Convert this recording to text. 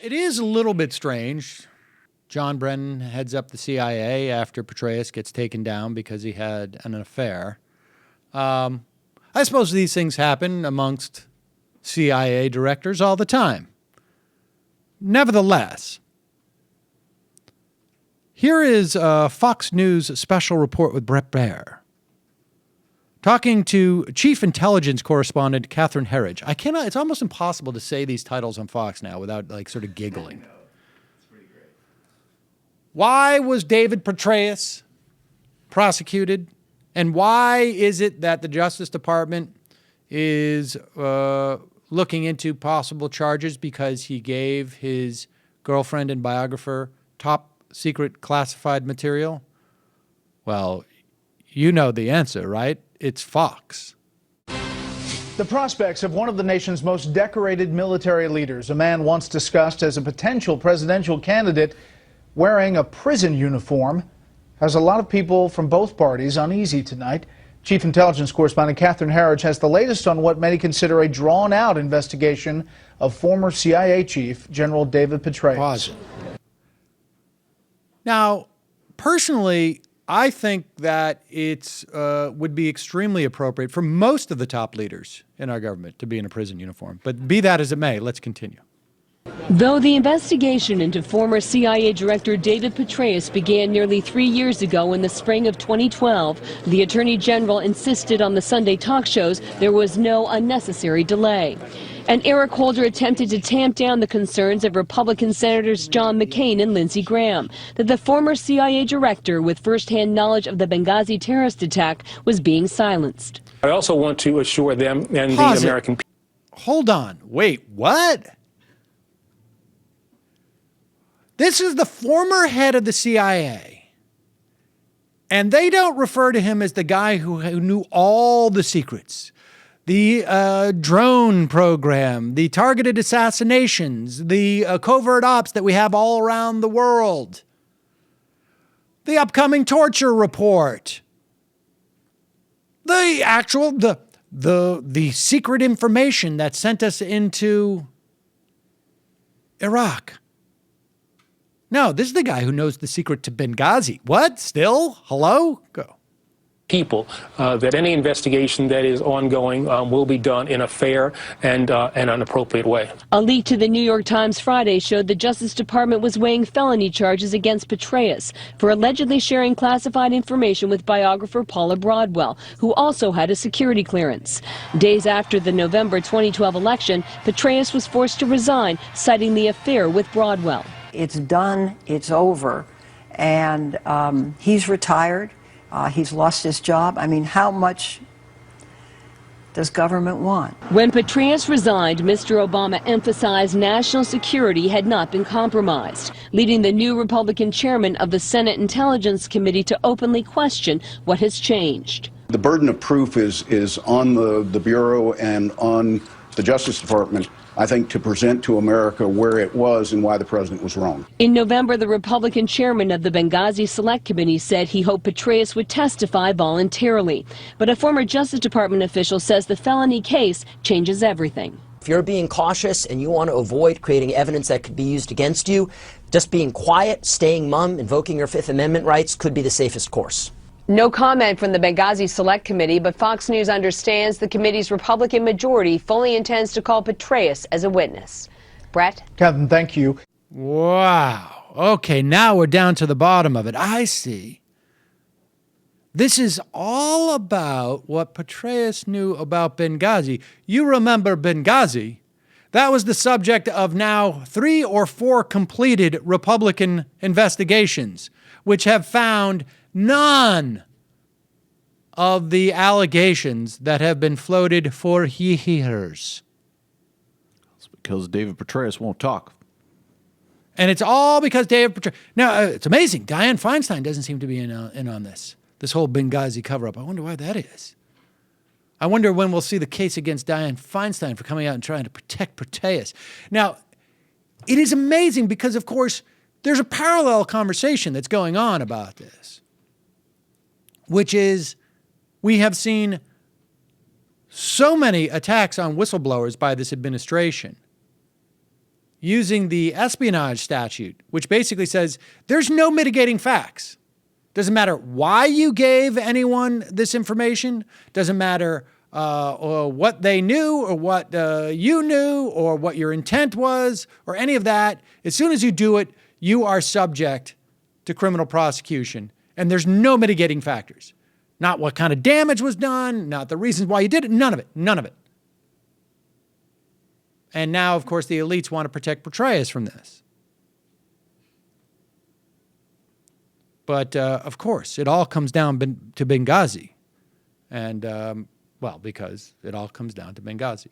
It is a little bit strange. John Brennan heads up the CIA after Petraeus gets taken down because he had an affair. I suppose these things happen amongst CIA directors all the time. Nevertheless, here is a Fox News special report with Brett Baer, talking to Chief Intelligence Correspondent Catherine Herridge. It's almost impossible to say these titles on Fox now without sort of giggling. I know. It's pretty great. Why was David Petraeus prosecuted? And why is it that the Justice Department is looking into possible charges because he gave his girlfriend and biographer top secret classified material? Well, you know the answer, right? It's Fox. The prospects of one of the nation's most decorated military leaders, a man once discussed as a potential presidential candidate, wearing a prison uniform, has a lot of people from both parties uneasy tonight. Chief Intelligence Correspondent Catherine Herridge has the latest on what many consider a drawn-out investigation of former CIA Chief General David Petraeus. Pause it. Now, personally, I think that it would be extremely appropriate for most of the top leaders in our government to be in a prison uniform. But be that as it may, let's continue. Though the investigation into former CIA Director David Petraeus began nearly 3 years ago in the spring of 2012, the Attorney General insisted on the Sunday talk shows there was no unnecessary delay. And Eric Holder attempted to tamp down the concerns of Republican Senators John McCain and Lindsey Graham that the former CIA director with firsthand knowledge of the Benghazi terrorist attack was being silenced. I also want to assure them and the American people. Hold on. Wait, what? This is the former head of the CIA. And they don't refer to him as the guy who knew all the secrets. The drone program, the targeted assassinations, the covert ops that we have all around the world, the upcoming torture report, the secret information that sent us into Iraq. No, this is the guy who knows the secret to Benghazi. What? Still? Hello? Go. People that any investigation that is ongoing will be done in a fair and an appropriate way. A leak to the New York Times Friday showed the Justice Department was weighing felony charges against Petraeus for allegedly sharing classified information with biographer Paula Broadwell, who also had a security clearance. Days after the November 2012 election, Petraeus was forced to resign, citing the affair with Broadwell. It's done, it's over, and he's retired. He's lost his job. I mean, how much does government want? When Petraeus resigned, Mr. Obama emphasized national security had not been compromised, leading the new Republican chairman of the Senate Intelligence Committee to openly question what has changed. The burden of proof is on the Bureau and on the Justice Department, I think, to present to America where it was and why the president was wrong. In November, the Republican chairman of the Benghazi Select Committee said he hoped Petraeus would testify voluntarily. But a former Justice Department official says the felony case changes everything. If you're being cautious and you want to avoid creating evidence that could be used against you, just being quiet, staying mum, invoking your Fifth Amendment rights could be the safest course. No comment from the Benghazi Select Committee, but Fox News understands the committee's Republican majority fully intends to call Petraeus as a witness. Brett? Kevin, thank you. Wow. Okay, now we're down to the bottom of it. I see. This is all about what Petraeus knew about Benghazi. You remember Benghazi? That was the subject of now 3 or 4 completed Republican investigations, which have found none of the allegations that have been floated for years. It's because David Petraeus won't talk. And it's all because David Petraeus. Now, it's amazing. Dianne Feinstein doesn't seem to be in on this whole Benghazi cover-up. I wonder why that is. I wonder when we'll see the case against Dianne Feinstein for coming out and trying to protect Petraeus. Now, it is amazing because, of course, there's a parallel conversation that's going on about this, which is we have seen so many attacks on whistleblowers by this administration. using the espionage statute, which basically says there's no mitigating facts. Doesn't matter why you gave anyone this information. Doesn't matter or what they knew or what you knew or what your intent was or any of that. As soon as you do it, you are subject to criminal prosecution. And there's no mitigating factors. Not what kind of damage was done, not the reasons why you did it, none of it, none of it. And now, of course, the elites want to protect Petraeus from this. But, of course, it all comes down to Benghazi. And, well, because it all comes down to Benghazi.